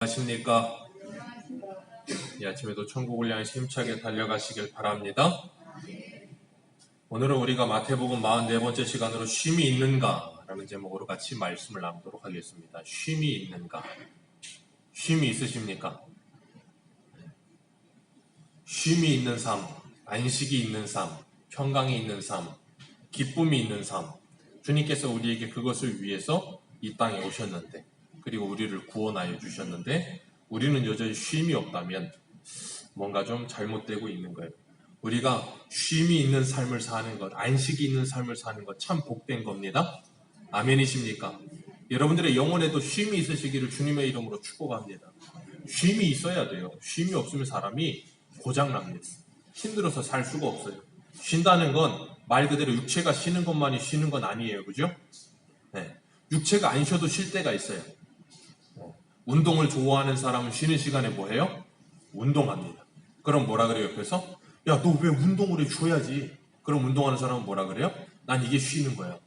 안녕하십니까? 이 아침에도 천국을 향해서 힘차게 달려가시길 바랍니다. 오늘은 우리가 마태복음 44번째 시간으로 쉼이 있는가? 라는 제목으로 같이 말씀을 나누도록 하겠습니다. 쉼이 있는가? 쉼이 있으십니까? 쉼이 있는 삶, 안식이 있는 삶, 평강이 있는 삶, 기쁨이 있는 삶. 주님께서 우리에게 그것을 위해서 이 땅에 오셨는데, 그리고 우리를 구원하여 주셨는데, 우리는 여전히 쉼이 없다면 뭔가 좀 잘못되고 있는 거예요. 우리가 쉼이 있는 삶을 사는 것, 안식이 있는 삶을 사는 것 참 복된 겁니다. 아멘이십니까? 여러분들의 영혼에도 쉼이 있으시기를 주님의 이름으로 축복합니다. 쉼이 있어야 돼요. 쉼이 없으면 사람이 고장납니다. 힘들어서 살 수가 없어요. 쉰다는 건 말 그대로 육체가 쉬는 것만이 쉬는 건 아니에요. 그죠? 네. 육체가 안 쉬어도 쉴 때가 있어요. 운동을 좋아하는 사람은 쉬는 시간에 뭐 해요? 운동합니다. 그럼 뭐라 그래요? 옆에서? 야, 너 왜 운동을 해? 줘야지. 그럼 운동하는 사람은 뭐라 그래요? 난 이게 쉬는 거야.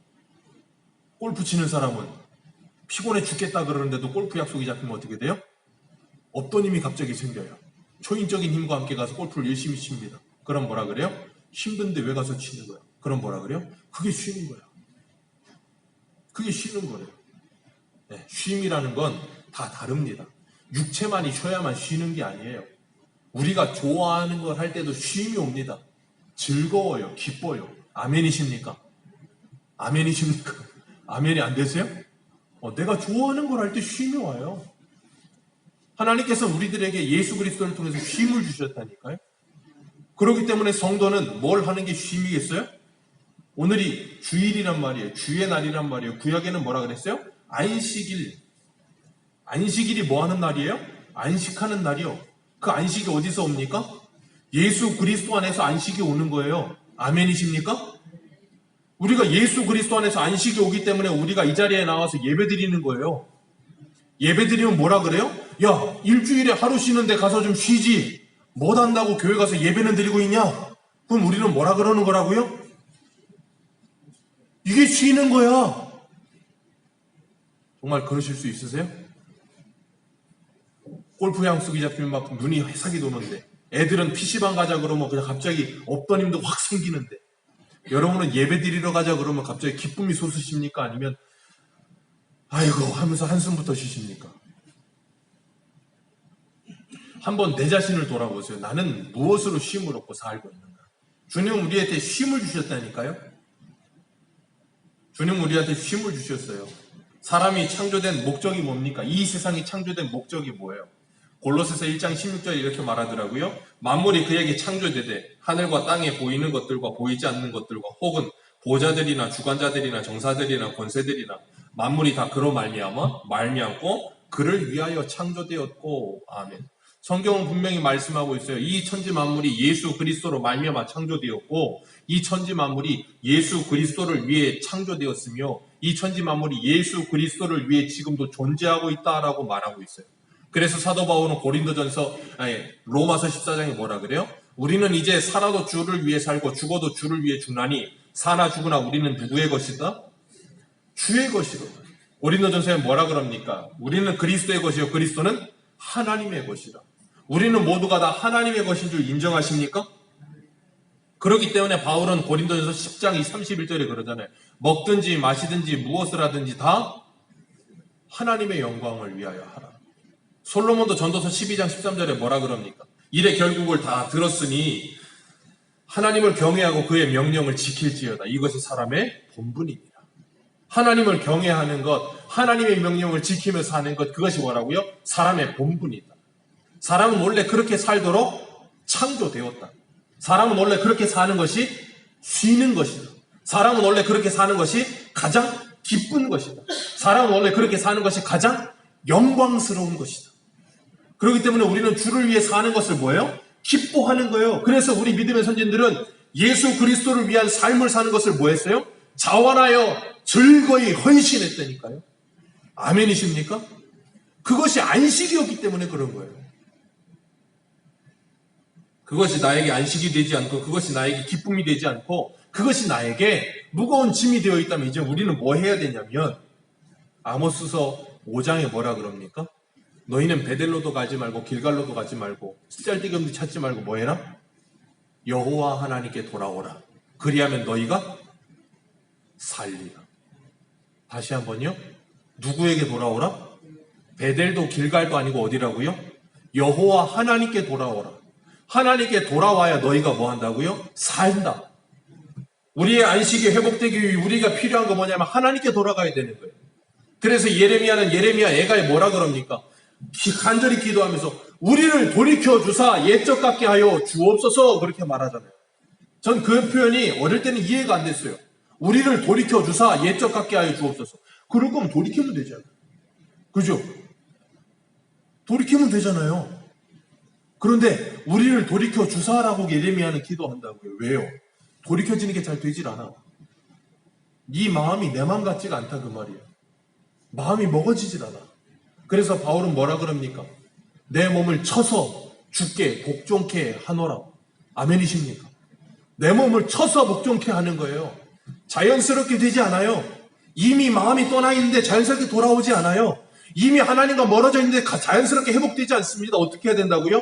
골프 치는 사람은 피곤해 죽겠다 그러는데도 골프 약속이 잡히면 어떻게 돼요? 없던 힘이 갑자기 생겨요. 초인적인 힘과 함께 가서 골프를 열심히 칩니다. 그럼 뭐라 그래요? 힘든데 왜 가서 치는 거야? 그럼 뭐라 그래요? 그게 쉬는 거야. 그게 쉬는 거예요. 네, 쉼이라는 건 다 다릅니다. 육체만이 쉬어야만 쉬는 게 아니에요. 우리가 좋아하는 걸 할 때도 쉼이 옵니다. 즐거워요. 기뻐요. 아멘이십니까? 아멘이십니까? 아멘이 안 되세요? 내가 좋아하는 걸 할 때 쉼이 와요. 하나님께서 우리들에게 예수 그리스도를 통해서 쉼을 주셨다니까요. 그렇기 때문에 성도는 뭘 하는 게 쉼이겠어요? 오늘이 주일이란 말이에요. 주의 날이란 말이에요. 구약에는 뭐라 그랬어요? 안식일. 안식일이 뭐 하는 날이에요? 안식하는 날이요. 그 안식이 어디서 옵니까? 예수 그리스도 안에서 안식이 오는 거예요. 아멘이십니까? 우리가 예수 그리스도 안에서 안식이 오기 때문에 우리가 이 자리에 나와서 예배 드리는 거예요. 예배 드리면 뭐라 그래요? 야, 일주일에 하루 쉬는데 가서 좀 쉬지. 뭐 한다고 교회 가서 예배는 드리고 있냐? 그럼 우리는 뭐라 그러는 거라고요? 이게 쉬는 거야. 정말 그러실 수 있으세요? 골프 양속이 잡히면 막 눈이 회삭이 도는데, 애들은 PC방 가자 그러면 그냥 갑자기 없던 힘도 확 생기는데, 여러분은 예배 드리러 가자 그러면 갑자기 기쁨이 솟으십니까? 아니면 아이고 하면서 한숨부터 쉬십니까? 한번 내 자신을 돌아보세요. 나는 무엇으로 쉼을 얻고 살고 있는가? 주님은 우리한테 쉼을 주셨다니까요. 주님은 우리한테 쉼을 주셨어요. 사람이 창조된 목적이 뭡니까? 이 세상이 창조된 목적이 뭐예요? 골로새서 1장 16절에 이렇게 말하더라고요. 만물이 그에게 창조되되 하늘과 땅에 보이는 것들과 보이지 않는 것들과 혹은 보좌들이나 주관자들이나 정사들이나 권세들이나 만물이 다 그로 말미암고 그를 위하여 창조되었고. 아멘. 성경은 분명히 말씀하고 있어요. 이 천지 만물이 예수 그리스도로 말미암아 창조되었고, 이 천지 만물이 예수 그리스도를 위해 창조되었으며, 이 천지 만물이 예수 그리스도를 위해 지금도 존재하고 있다라고 말하고 있어요. 그래서 사도 바울은 로마서 14장에 뭐라 그래요? 우리는 이제 살아도 주를 위해 살고 죽어도 주를 위해 죽나니 사나 죽으나 우리는 누구의 것이다? 주의 것이다. 고린도전서에 뭐라 그럽니까? 우리는 그리스도의 것이요 그리스도는 하나님의 것이다. 우리는 모두가 다 하나님의 것인 줄 인정하십니까? 그렇기 때문에 바울은 고린도전서 10장 31절에 그러잖아요. 먹든지 마시든지 무엇을 하든지 다 하나님의 영광을 위하여 하라. 솔로몬도 전도서 12장 13절에 뭐라 그럽니까? 이래 결국을 다 들었으니 하나님을 경외하고 그의 명령을 지킬지어다. 이것이 사람의 본분입니다. 하나님을 경외하는 것, 하나님의 명령을 지키며 사는 것, 그것이 뭐라고요? 사람의 본분이다. 사람은 원래 그렇게 살도록 창조되었다. 사람은 원래 그렇게 사는 것이 쉬는 것이다. 사람은 원래 그렇게 사는 것이 가장 기쁜 것이다. 사람은 원래 그렇게 사는 것이 가장 영광스러운 것이다. 그렇기 때문에 우리는 주를 위해 사는 것을 뭐예요? 기뻐하는 거예요. 그래서 우리 믿음의 선진들은 예수 그리스도를 위한 삶을 사는 것을 뭐 했어요? 자원하여 즐거이 헌신했다니까요. 아멘이십니까? 그것이 안식이었기 때문에 그런 거예요. 그것이 나에게 안식이 되지 않고, 그것이 나에게 기쁨이 되지 않고, 그것이 나에게 무거운 짐이 되어 있다면 이제 우리는 뭐 해야 되냐면, 아모스서 5장에 뭐라 그럽니까? 너희는 베델로도 가지 말고 길갈로도 가지 말고 쓸데없는 데 찾지 말고 뭐 해라? 여호와 하나님께 돌아오라. 그리하면 너희가 살리라. 다시 한번요. 누구에게 돌아오라? 베델도 길갈도 아니고 어디라고요? 여호와 하나님께 돌아오라. 하나님께 돌아와야 너희가 뭐 한다고요? 산다. 우리의 안식이 회복되기 위해 우리가 필요한 거 뭐냐면 하나님께 돌아가야 되는 거예요. 그래서 예레미야는 예레미야 애가에 뭐라 그럽니까? 간절히 기도하면서 우리를 돌이켜 주사 옛적 같게 하여 주옵소서 그렇게 말하잖아요. 전 그 표현이 어릴 때는 이해가 안 됐어요. 우리를 돌이켜 주사 옛적 같게 하여 주옵소서. 그럴 거면 돌이키면 되잖아요. 그죠? 돌이키면 되잖아요. 그런데 우리를 돌이켜 주사라고 예레미야는 기도한다고요. 왜요? 돌이켜지는 게 잘 되질 않아. 네 마음이 내 마음 같지가 않다 그 말이야. 마음이 먹어지질 않아. 그래서 바울은 뭐라 그럽니까? 내 몸을 쳐서 죽게 복종케 하노라. 아멘이십니까? 내 몸을 쳐서 복종케 하는 거예요. 자연스럽게 되지 않아요. 이미 마음이 떠나 있는데 자연스럽게 돌아오지 않아요. 이미 하나님과 멀어져 있는데 자연스럽게 회복되지 않습니다. 어떻게 해야 된다고요?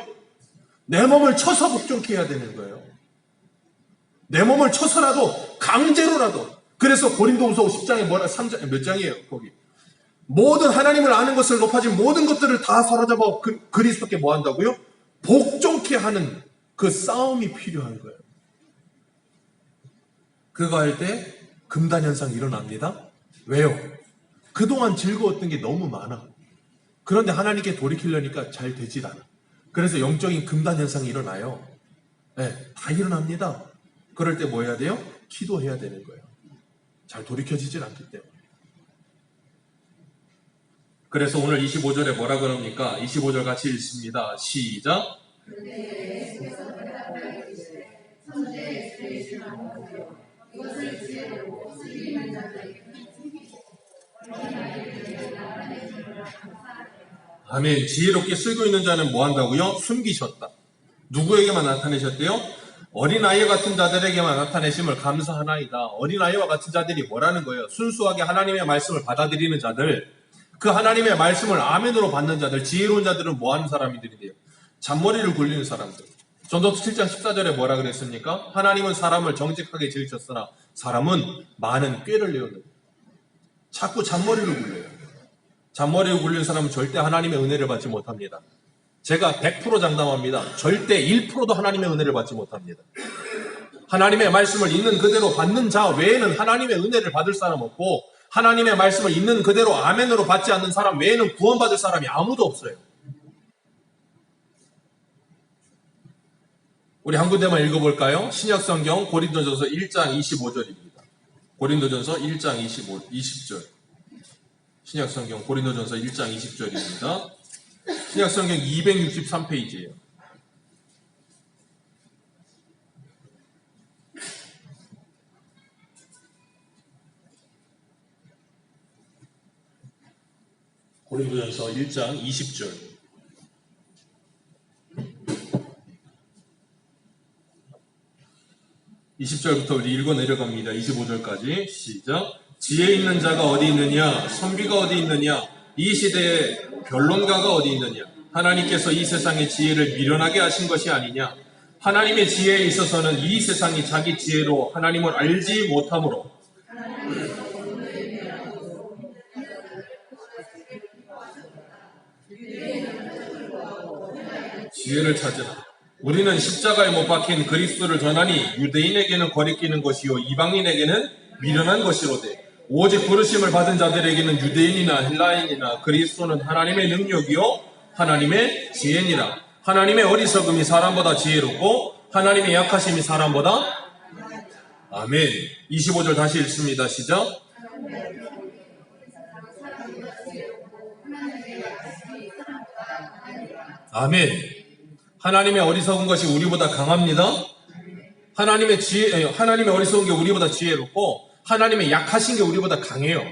내 몸을 쳐서 복종케 해야 되는 거예요. 내 몸을 쳐서라도 강제로라도. 그래서 고린도후서 10장에 뭐라 3장 몇 장이에요? 거기 모든 하나님을 아는 것을 높아진 모든 것들을 다 사로잡아 그리스도께 뭐 한다고요? 복종케 하는 그 싸움이 필요한 거예요. 그거 할 때 금단 현상이 일어납니다. 왜요? 그동안 즐거웠던 게 너무 많아. 그런데 하나님께 돌이키려니까 잘 되질 않아. 그래서 영적인 금단 현상이 일어나요. 네, 다 일어납니다. 그럴 때 뭐 해야 돼요? 기도해야 되는 거예요. 잘 돌이켜지질 않기 때문에. 그래서 오늘 25절에 뭐라 그럽니까? 25절 같이 읽습니다. 시작. 아멘. 지혜롭게 쓰고 있는 자는 뭐 한다고요? 숨기셨다. 누구에게만 나타내셨대요? 어린아이 같은 자들에게만 나타내심을 감사하나이다. 어린아이와 같은 자들이 뭐라는 거예요? 순수하게 하나님의 말씀을 받아들이는 자들, 그 하나님의 말씀을 아멘으로 받는 자들, 지혜로운 자들은 뭐 하는 사람들이래요? 잔머리를 굴리는 사람들. 전도서 7장 14절에 뭐라 그랬습니까? 하나님은 사람을 정직하게 지으셨으나 사람은 많은 꾀를 내었는데 자꾸 잔머리를 굴려요. 잔머리를 굴리는 사람은 절대 하나님의 은혜를 받지 못합니다. 제가 100% 장담합니다. 절대 1%도 하나님의 은혜를 받지 못합니다. 하나님의 말씀을 있는 그대로 받는 자 외에는 하나님의 은혜를 받을 사람 없고 하나님의 말씀을 있는 그대로 아멘으로 받지 않는 사람 외에는 구원받을 사람이 아무도 없어요. 우리 한 군데만 읽어볼까요? 신약성경 고린도전서 1장 25절입니다. 고린도전서 1장 20절. 신약성경 고린도전서 1장 20절입니다. 신약성경 263페이지예요. 고린도전서 1장 20절. (20절부터) 우리 읽어 내려갑니다. 25절까지 시작. 지혜 있는 자가 어디 있느냐? 선비가 어디 있느냐? 이 시대에 변론가가 어디 있느냐? 하나님께서 이 세상의 지혜를 미련하게 하신 것이 아니냐? 하나님의 지혜에 있어서는 이 세상이 자기 지혜로 하나님을 알지 못하므로 지혜를 찾으라. 우리는 십자가에 못 박힌 그리스도를 전하니 유대인에게는 거리끼는 것이요 이방인에게는 미련한 것이로되 오직 부르심을 받은 자들에게는 유대인이나 헬라인이나 그리스도는 하나님의 능력이요 하나님의 지혜니라. 하나님의 어리석음이 사람보다 지혜롭고 하나님의 약하심이 사람보다 아멘. 25절 다시 읽습니다. 시작. 아멘. 하나님의 어리석은 것이 우리보다 강합니다. 하나님의 어리석은 게 우리보다 지혜롭고 하나님의 약하신 게 우리보다 강해요.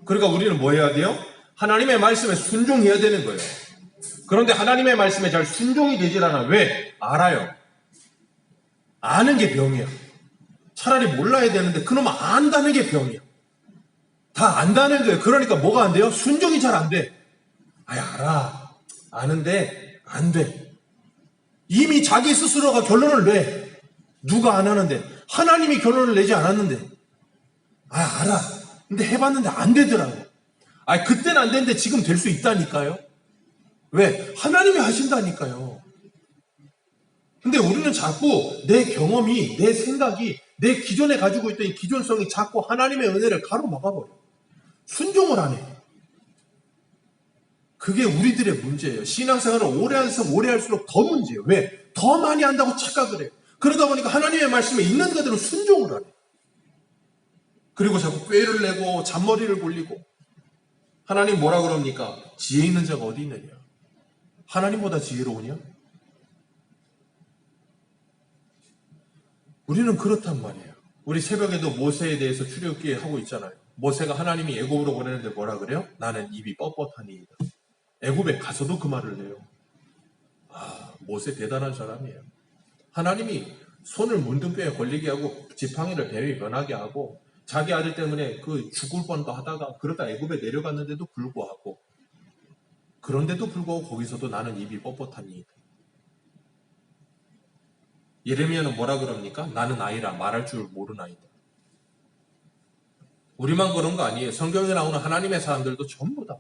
그러니까 우리는 뭐 해야 돼요? 하나님의 말씀에 순종해야 되는 거예요. 그런데 하나님의 말씀에 잘 순종이 되질 않아. 왜? 알아요. 아는 게 병이야. 차라리 몰라야 되는데 그놈 안다는 게 병이야. 다 안다는 거예요. 그러니까 뭐가 안 돼요? 순종이 잘 안 돼. 알아. 아는데 안 돼. 이미 자기 스스로가 결론을 내. 누가 안 하는데? 하나님이 결론을 내지 않았는데. 알아. 근데 해봤는데 안 되더라고. 그때는 안 되는데 지금 될 수 있다니까요. 왜? 하나님이 하신다니까요. 근데 우리는 자꾸 내 경험이, 내 생각이, 내 기존에 가지고 있던 이 기존성이 자꾸 하나님의 은혜를 가로막아버려. 순종을 안 해. 그게 우리들의 문제예요. 신앙생활을 오래 할수록 오래 할수록 더 문제예요. 왜? 더 많이 한다고 착각을 해요. 그러다 보니까 하나님의 말씀에 있는 그대로 순종을 안 해요. 그리고 자꾸 꾀를 내고 잔머리를 굴리고. 하나님 뭐라 그럽니까? 지혜 있는 자가 어디 있느냐? 하나님보다 지혜로우냐? 우리는 그렇단 말이에요. 우리 새벽에도 모세에 대해서 출애굽기 하고 있잖아요. 모세가 하나님이 애굽으로 보내는데 뭐라 그래요? 나는 입이 뻣뻣하니이다. 애굽에 가서도 그 말을 해요. 모세 대단한 사람이에요. 하나님이 손을 문둥병에 걸리게 하고 지팡이를 뱀이 변하게 하고 자기 아들 때문에 그 죽을 뻔도 하다가 그러다 애굽에 내려갔는데도 불구하고 그런데도 불구하고 거기서도 나는 입이 뻣뻣하니이다. 예레미야는 뭐라 그럽니까? 나는 아이라 말할 줄 모르나이다. 우리만 그런 거 아니에요. 성경에 나오는 하나님의 사람들도 전부 다.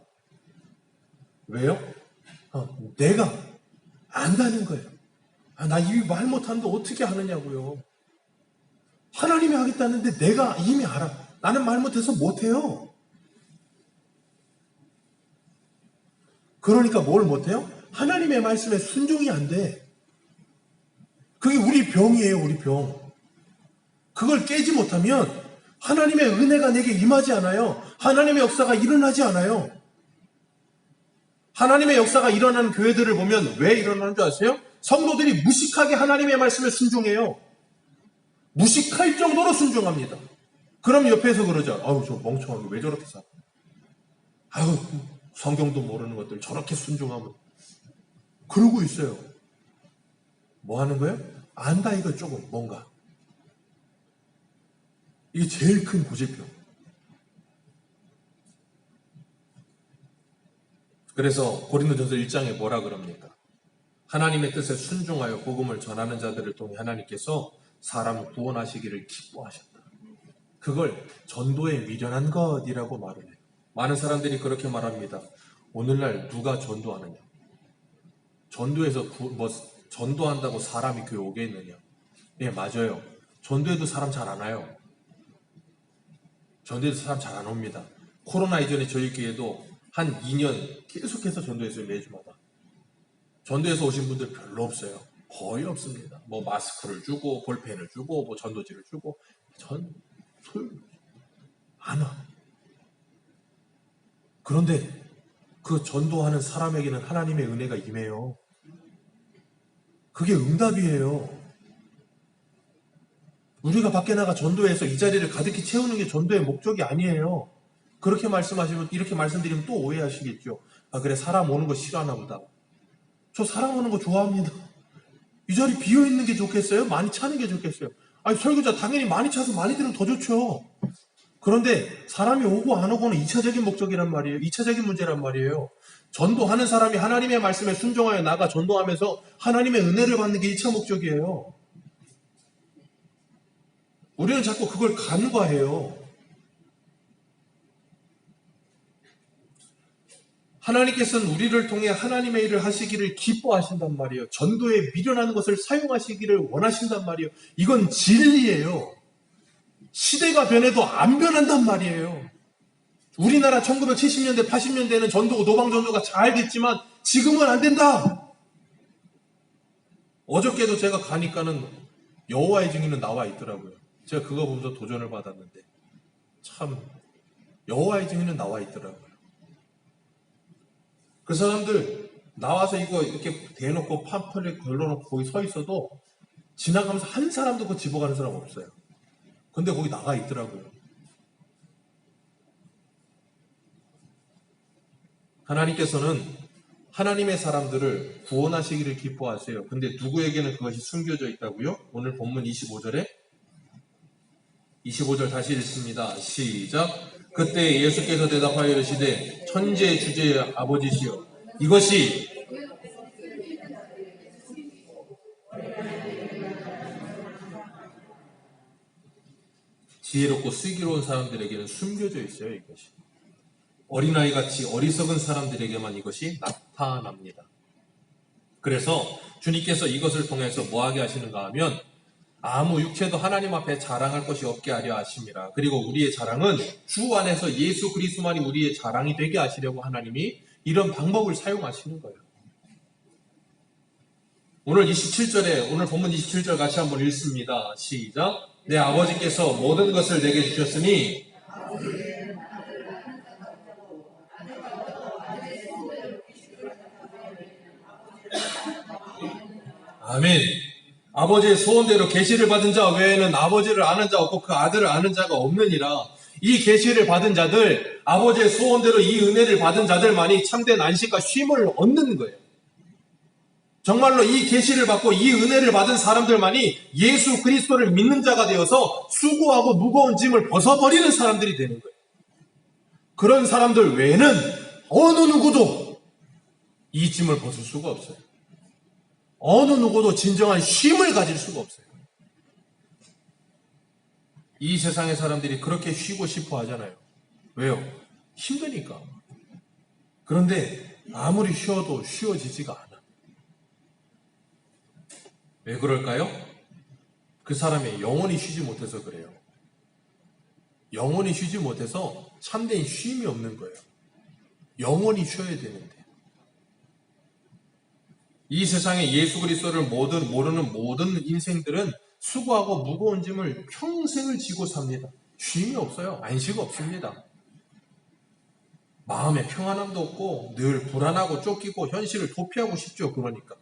왜요? 내가 안다는 거예요. 나 입이 말 못하는데 어떻게 하느냐고요. 하나님이 하겠다는데 내가 이미 알아. 나는 말 못해서 못해요. 그러니까 뭘 못해요? 하나님의 말씀에 순종이 안 돼. 그게 우리 병이에요, 우리 병. 그걸 깨지 못하면 하나님의 은혜가 내게 임하지 않아요. 하나님의 역사가 일어나지 않아요. 하나님의 역사가 일어나는 교회들을 보면 왜 일어나는 줄 아세요? 성도들이 무식하게 하나님의 말씀에 순종해요. 무식할 정도로 순종합니다. 그럼 옆에서 그러죠. 저 멍청하게 왜 저렇게 살아? 성경도 모르는 것들 저렇게 순종하면. 그러고 있어요. 뭐 하는 거예요? 안다 이거 조금 뭔가. 이게 제일 큰 고질병. 그래서 고린도전서 1장에 뭐라 그럽니까? 하나님의 뜻에 순종하여 복음을 전하는 자들을 통해 하나님께서 사람을 구원하시기를 기뻐하셨다. 그걸 전도에 미련한 것이라고 말을 해요. 많은 사람들이 그렇게 말합니다. 오늘날 누가 전도하느냐? 전도에서 전도한다고 사람이 교회 오겠느냐? 예, 맞아요. 전도에도 사람 잘 안 와요. 전도에도 사람 잘 안 옵니다. 코로나 이전에 저희 교회도 한 2년 계속해서 전도했어요. 매주마다. 전도에서 오신 분들 별로 없어요. 거의 없습니다. 마스크를 주고 볼펜을 주고 전도지를 주고 안 와. 그런데 그 전도하는 사람에게는 하나님의 은혜가 임해요. 그게 응답이에요. 우리가 밖에 나가 전도해서 이 자리를 가득히 채우는 게 전도의 목적이 아니에요. 그렇게 말씀하시면, 이렇게 말씀드리면 또 오해하시겠죠. 그래, 사람 오는 거 싫어하나 보다. 저 사람 오는 거 좋아합니다. 이 자리 비어있는 게 좋겠어요? 많이 차는 게 좋겠어요? 설교자 당연히 많이 차서 많이 들으면 더 좋죠. 그런데 사람이 오고 안 오고는 2차적인 목적이란 말이에요. 2차적인 문제란 말이에요. 전도하는 사람이 하나님의 말씀에 순종하여 나가 전도하면서 하나님의 은혜를 받는 게 2차 목적이에요. 우리는 자꾸 그걸 간과해요. 하나님께서는 우리를 통해 하나님의 일을 하시기를 기뻐하신단 말이에요. 전도에 미련한 것을 사용하시기를 원하신단 말이에요. 이건 진리예요. 시대가 변해도 안 변한단 말이에요. 우리나라 1970년대, 80년대에는 전도고 노방전도가 잘 됐지만 지금은 안 된다. 어저께도 제가 가니까는 여호와의 증인은 나와 있더라고요. 제가 그거 보면서 도전을 받았는데 참 여호와의 증인은 나와 있더라고요. 그 사람들 나와서 이거 이렇게 대놓고 판풀에 걸러놓고 거기 서 있어도 지나가면서 한 사람도 그거 집어가는 사람 없어요. 근데 거기 나가 있더라고요. 하나님께서는 하나님의 사람들을 구원하시기를 기뻐하세요. 근데 누구에게는 그것이 숨겨져 있다고요? 오늘 본문 25절 다시 읽습니다. 시작. 그때 예수께서 대답하여 이르시되 천지의 주제의 아버지시여 이것이 지혜롭고 슬기로운 사람들에게는 숨겨져 있어요, 이것이. 어린아이같이 어리석은 사람들에게만 이것이 나타납니다. 그래서 주님께서 이것을 통해서 뭐하게 하시는가 하면 아무 육체도 하나님 앞에 자랑할 것이 없게 하려 하심이라. 그리고 우리의 자랑은 주 안에서 예수 그리스도만이 우리의 자랑이 되게 하시려고 하나님이 이런 방법을 사용하시는 거예요. 오늘 27절에 오늘 본문 27절 같이 한번 읽습니다. 시작. 내 아버지께서 모든 것을 내게 주셨으니 아멘. 아버지의 소원대로 계시를 받은 자 외에는 아버지를 아는 자 없고 그 아들을 아는 자가 없느니라. 이 계시를 받은 자들, 아버지의 소원대로 이 은혜를 받은 자들만이 참된 안식과 쉼을 얻는 거예요. 정말로 이 계시를 받고 이 은혜를 받은 사람들만이 예수 그리스도를 믿는 자가 되어서 수고하고 무거운 짐을 벗어버리는 사람들이 되는 거예요. 그런 사람들 외에는 어느 누구도 이 짐을 벗을 수가 없어요. 어느 누구도 진정한 쉼을 가질 수가 없어요. 이 세상의 사람들이 그렇게 쉬고 싶어 하잖아요. 왜요? 힘드니까. 그런데 아무리 쉬어도 쉬어지지가 않아. 왜 그럴까요? 그 사람이 영원히 쉬지 못해서 그래요. 영원히 쉬지 못해서 참된 쉼이 없는 거예요. 영원히 쉬어야 되는데. 이 세상에 예수 그리스도를 모르는 모든 인생들은 수고하고 무거운 짐을 평생을 지고 삽니다. 쉼이 없어요. 안식 없습니다. 마음에 평안함도 없고 늘 불안하고 쫓기고 현실을 도피하고 싶죠. 그러니까.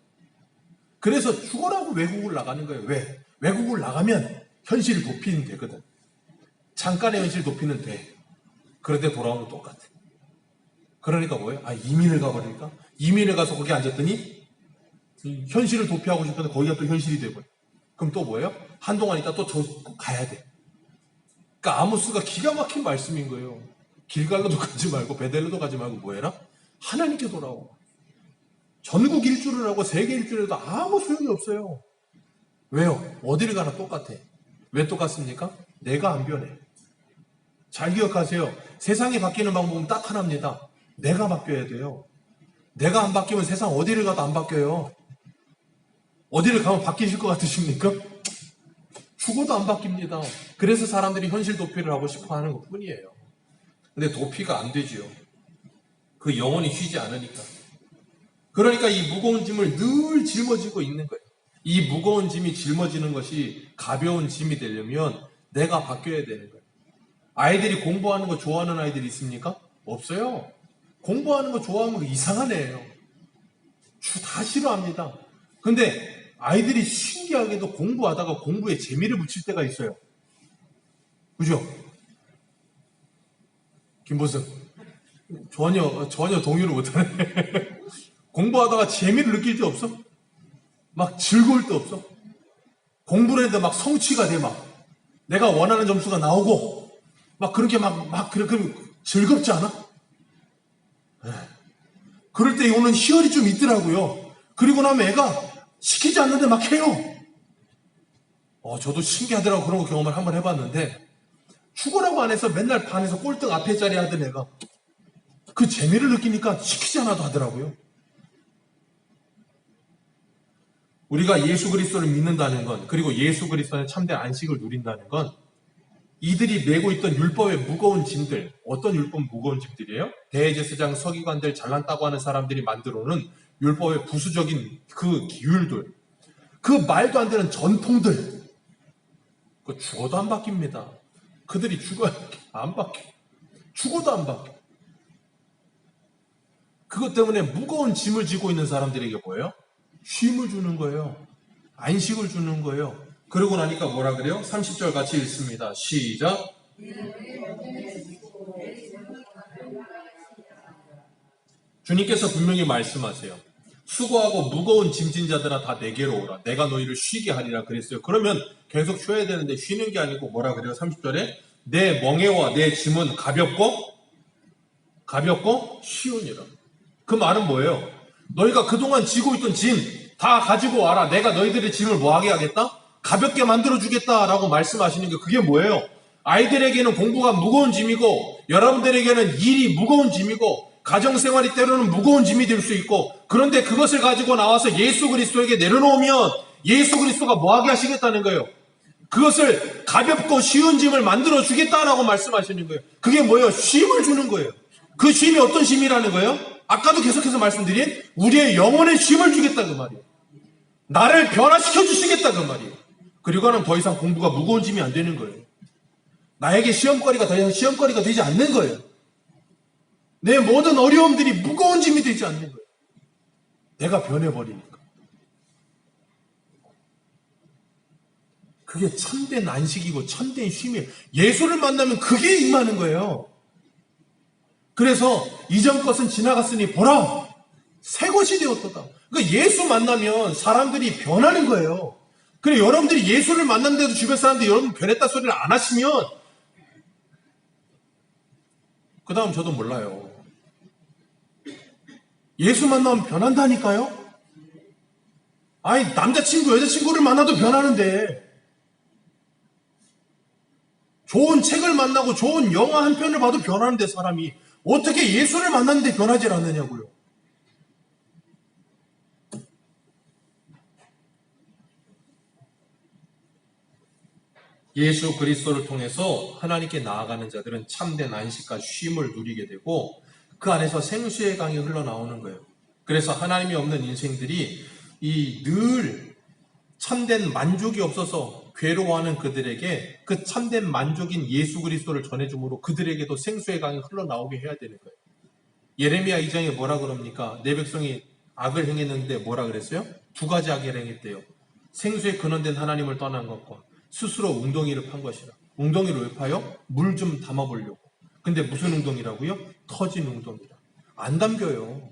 그래서 죽어라고 외국을 나가는 거예요. 왜? 외국을 나가면 현실을 도피는 되거든. 잠깐의 현실 도피는 돼. 그런데 돌아오면 똑같아. 그러니까 뭐예요? 이민을 가버릴까? 이민을 가서 거기 앉았더니 현실을 도피하고 싶은데 거기가 또 현실이 되버려. 그럼 또 뭐예요? 한동안 있다 또 가야 돼. 그러니까 아모스가 기가 막힌 말씀인 거예요. 길갈로도 가지 말고 베델로도 가지 말고 뭐해라? 하나님께 돌아오. 전국 일주를 하고 세계 일주를 해도 아무 소용이 없어요. 왜요? 어디를 가나 똑같아. 왜 똑같습니까? 내가 안 변해. 잘 기억하세요. 세상이 바뀌는 방법은 딱 하나입니다. 내가 바뀌어야 돼요. 내가 안 바뀌면 세상 어디를 가도 안 바뀌어요. 어디를 가면 바뀌실 것 같으십니까? 죽어도 안 바뀝니다. 그래서 사람들이 현실 도피를 하고 싶어 하는 것 뿐이에요. 근데 도피가 안 되지요. 그 영원히 쉬지 않으니까. 그러니까 이 무거운 짐을 늘 짊어지고 있는 거예요. 이 무거운 짐이 짊어지는 것이 가벼운 짐이 되려면 내가 바뀌어야 되는 거예요. 아이들이 공부하는 거 좋아하는 아이들이 있습니까? 없어요. 공부하는 거 좋아하는 거 이상한 애예요. 다 싫어합니다. 근데 아이들이 신기하게도 공부하다가 공부에 재미를 붙일 때가 있어요. 그죠? 김보승 전혀 동의를 못하네. 공부하다가 재미를 느낄 때 없어? 막 즐거울 때 없어? 공부를 했는데 막 성취가 돼. 막 내가 원하는 점수가 나오고 막 그렇게 막 그렇게 즐겁지 않아? 그럴 때 오는 희열이 좀 있더라고요. 그리고 나면 애가 시키지 않는데 막 해요. 저도 신기하더라고. 그런 거 경험을 한번 해봤는데 죽으라고 안 해서 맨날 반에서 꼴등 앞에 자리 하던 애가 그 재미를 느끼니까 시키지 않아도 하더라고요. 우리가 예수 그리스도를 믿는다는 건, 그리고 예수 그리스도의 참된 안식을 누린다는 건 이들이 메고 있던 율법의 무거운 짐들, 어떤 율법 무거운 짐들이에요? 대제사장, 서기관들, 잘났다고 하는 사람들이 만들어놓은 율법의 부수적인 그 기율들, 그 말도 안 되는 전통들, 그 죽어도 안 바뀝니다. 그들이 죽어야 안 바뀌어. 죽어도 안 바뀌어. 그것 때문에 무거운 짐을 지고 있는 사람들에게 뭐예요? 쉼을 주는 거예요. 안식을 주는 거예요. 그러고 나니까 뭐라 그래요? 30절 같이 읽습니다. 시작. 주님께서 분명히 말씀하세요. 수고하고 무거운 짐진 자들아 다 내게로 오라. 내가 너희를 쉬게 하리라 그랬어요. 그러면 계속 쉬어야 되는데 쉬는 게 아니고 뭐라 그래요? 30절에 내 멍에와 내 짐은 가볍고 쉬우니라. 그 말은 뭐예요? 너희가 그동안 지고 있던 짐 다 가지고 와라. 내가 너희들의 짐을 뭐하게 하겠다? 가볍게 만들어주겠다라고 말씀하시는 게 그게 뭐예요? 아이들에게는 공부가 무거운 짐이고 여러분들에게는 일이 무거운 짐이고 가정생활이 때로는 무거운 짐이 될 수 있고, 그런데 그것을 가지고 나와서 예수 그리스도에게 내려놓으면 예수 그리스도가 뭐하게 하시겠다는 거예요? 그것을 가볍고 쉬운 짐을 만들어 주겠다라고 말씀하시는 거예요. 그게 뭐예요? 쉼을 주는 거예요. 그 쉼이 어떤 쉼이라는 거예요? 아까도 계속해서 말씀드린 우리의 영혼의 쉼을 주겠다 그 말이에요. 나를 변화시켜 주시겠다 그 말이에요. 그리고는 더 이상 공부가 무거운 짐이 안 되는 거예요. 나에게 시험거리가 더 이상 시험거리가 되지 않는 거예요. 내 모든 어려움들이 무거운 짐이 되지 않는 거예요. 내가 변해버리니까. 그게 참된 안식이고 참된 쉼이에요. 예수를 만나면 그게 임하는 거예요. 그래서 이전 것은 지나갔으니 보라 새 것이 되었도다. 그러니까 예수 만나면 사람들이 변하는 거예요. 그래 여러분들이 예수를 만났는데도 주변 사람들이 여러분 변했다 소리를 안 하시면 그 다음 저도 몰라요. 예수 만나면 변한다니까요. 아니 남자친구 여자친구를 만나도 변하는데, 좋은 책을 만나고 좋은 영화 한 편을 봐도 변하는데 사람이 어떻게 예수를 만났는데 변하지 않느냐고요. 예수 그리스도를 통해서 하나님께 나아가는 자들은 참된 안식과 쉼을 누리게 되고 그 안에서 생수의 강이 흘러나오는 거예요. 그래서 하나님이 없는 인생들이 이 늘 참된 만족이 없어서 괴로워하는 그들에게 그 참된 만족인 예수 그리스도를 전해줌으로 그들에게도 생수의 강이 흘러나오게 해야 되는 거예요. 예레미야 2장에 뭐라 그럽니까? 내 백성이 악을 행했는데 뭐라 그랬어요? 두 가지 악을 행했대요. 생수의 근원된 하나님을 떠난 것과 스스로 웅덩이를 판 것이라. 웅덩이를 왜 파요? 물 좀 담아보려고. 근데 무슨 웅덩이라고요? 터진 웅덩이라. 안 담겨요.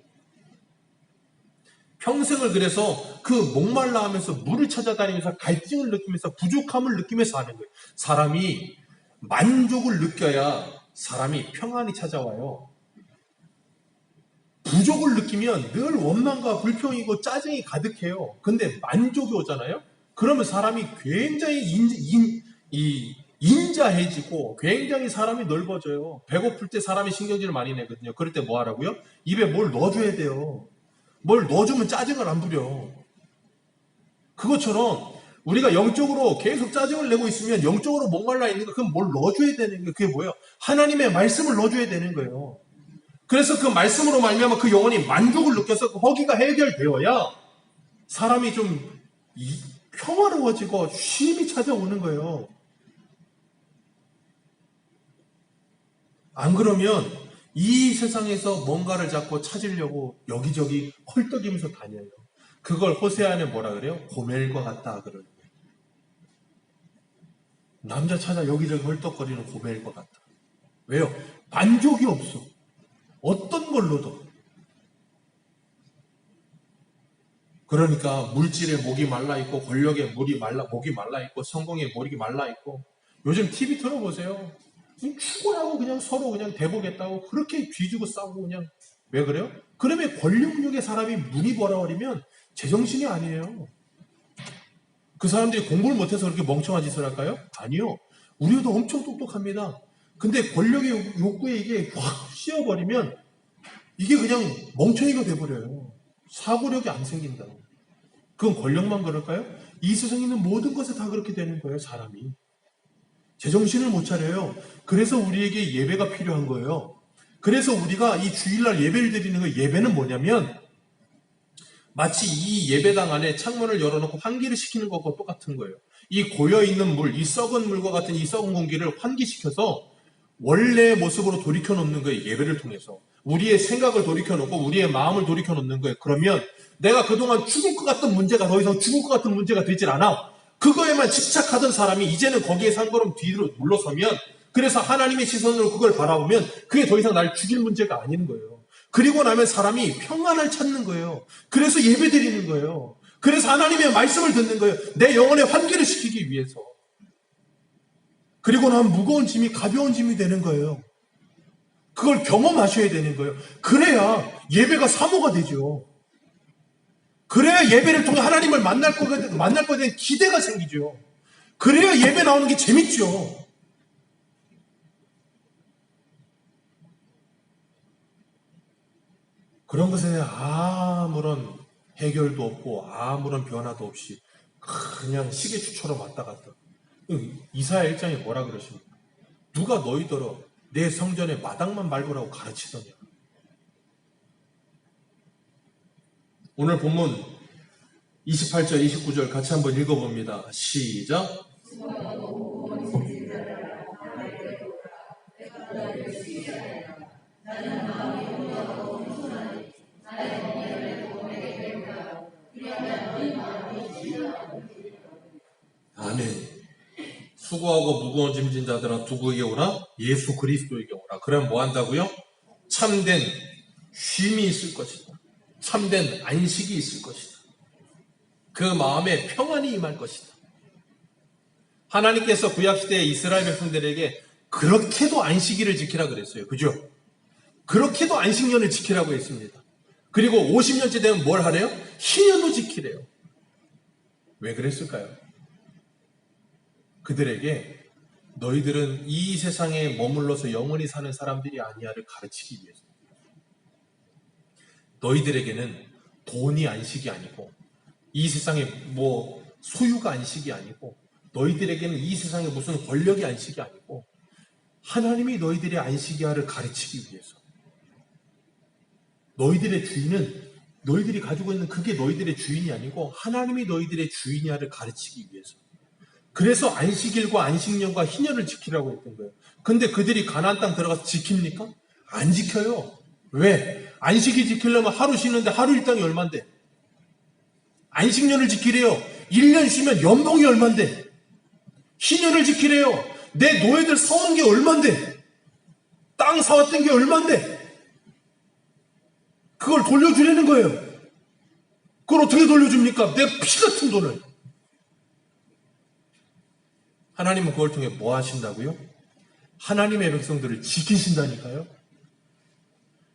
평생을 그래서 그 목말라 하면서 물을 찾아다니면서 갈증을 느끼면서 부족함을 느끼면서 하는 거예요. 사람이 만족을 느껴야 사람이 평안이 찾아와요. 부족을 느끼면 늘 원망과 불평이고 짜증이 가득해요. 근데 만족이 오잖아요? 그러면 사람이 굉장히 인자해지고 굉장히 사람이 넓어져요. 배고플 때 사람이 신경질을 많이 내거든요. 그럴 때 뭐 하라고요? 입에 뭘 넣어줘야 돼요. 뭘 넣어주면 짜증을 안 부려. 그것처럼 우리가 영적으로 계속 짜증을 내고 있으면 영적으로 목말라 있는 거, 그럼 뭘 넣어줘야 되는 거예요. 그게 뭐예요? 하나님의 말씀을 넣어줘야 되는 거예요. 그래서 그 말씀으로 말미암아 그 영혼이 만족을 느껴서 그 허기가 해결되어야 사람이 좀 평화로워지고 쉼이 찾아오는 거예요. 안 그러면 이 세상에서 뭔가를 잡고 찾으려고 여기저기 헐떡이면서 다녀요. 그걸 호세아는 뭐라 그래요? 고멜과 같다 그러는 거예요. 남자 찾아 여기저기 헐떡거리는 고멜과 같다. 왜요? 만족이 없어. 어떤 걸로도. 그러니까 물질에 목이 말라있고 권력에 목이 말라있고 성공에 목이 말라있고, 요즘 TV 틀어보세요. 죽어라고 그냥 서로 그냥 대보겠다고 그렇게 뒤지고 싸우고 그냥. 왜 그래요? 그러면 권력욕에 사람이 물이 벌어버리면 제정신이 아니에요. 그 사람들이 공부를 못해서 그렇게 멍청한 짓을 할까요? 아니요. 우리도 엄청 똑똑합니다. 근데 권력의 욕구에 이게 확 씌어버리면 이게 그냥 멍청이가 돼버려요. 사고력이 안 생긴다. 그건 권력만 그럴까요? 이 세상에 있는 모든 것에 다 그렇게 되는 거예요, 사람이. 제정신을 못 차려요. 그래서 우리에게 예배가 필요한 거예요. 그래서 우리가 이 주일날 예배를 드리는 거, 예배는 뭐냐면 마치 이 예배당 안에 창문을 열어놓고 환기를 시키는 것과 똑같은 거예요. 이 고여있는 물, 이 썩은 물과 같은 이 썩은 공기를 환기시켜서 원래의 모습으로 돌이켜놓는 거예요. 예배를 통해서. 우리의 생각을 돌이켜놓고 우리의 마음을 돌이켜놓는 거예요. 그러면 내가 그동안 죽을 것 같은 문제가 더 이상 죽을 것 같은 문제가 되질 않아. 그거에만 집착하던 사람이 이제는 거기에서 한 걸음 뒤로 물러서면, 그래서 하나님의 시선으로 그걸 바라보면 그게 더 이상 날 죽일 문제가 아닌 거예요. 그리고 나면 사람이 평안을 찾는 거예요. 그래서 예배 드리는 거예요. 그래서 하나님의 말씀을 듣는 거예요. 내 영혼의 환기를 시키기 위해서. 그리고 나면 무거운 짐이 가벼운 짐이 되는 거예요. 그걸 경험하셔야 되는 거예요. 그래야 예배가 사모가 되죠. 그래야 예배를 통해 하나님을 만날 거에 대한 기대가 생기죠. 그래야 예배 나오는 게 재밌죠. 그런 것에 아무런 해결도 없고 아무런 변화도 없이 그냥 시계추처럼 왔다 갔다. 이사야 1장에 뭐라 그러십니까? 누가 너희더러 내 성전에 마당만 밟으라고 가르치더냐. 오늘 본문 28절 29절 같이 한번 읽어봅니다. 시작. 아멘. 수고하고 무거운 짐진 자들아 누구에게 오라? 예수 그리스도에게 오라. 그럼 뭐 한다고요? 참된 쉼이 있을 것이다. 참된 안식이 있을 것이다. 그 마음에 평안이 임할 것이다. 하나님께서 구약시대의 이스라엘 백성들에게 그렇게도 안식일을 지키라 그랬어요. 그죠? 그렇게도 안식년을 지키라고 했습니다. 그리고 50년째 되면 뭘 하래요? 희년도 지키래요. 왜 그랬을까요? 그들에게 너희들은 이 세상에 머물러서 영원히 사는 사람들이 아니야를 가르치기 위해서. 너희들에게는 돈이 안식이 아니고 이 세상에 뭐 소유가 안식이 아니고 너희들에게는 이 세상에 무슨 권력이 안식이 아니고 하나님이 너희들의 안식이야를 가르치기 위해서. 너희들의 주인은 너희들이 가지고 있는 그게 너희들의 주인이 아니고 하나님이 너희들의 주인이야를 가르치기 위해서. 그래서 안식일과 안식년과 희년을 지키라고 했던 거예요. 근데 그들이 가나안 땅 들어가서 지킵니까? 안 지켜요. 왜? 안식일 지키려면 하루 쉬는데 하루 일당이 얼만데? 안식년을 지키래요. 1년 쉬면 연봉이 얼만데? 희년을 지키래요. 내 노예들 사온 게 얼만데? 땅 사왔던 게 얼만데? 그걸 돌려주려는 거예요. 그걸 어떻게 돌려줍니까? 내 피 같은 돈을. 하나님은 그걸 통해 뭐 하신다고요? 하나님의 백성들을 지키신다니까요.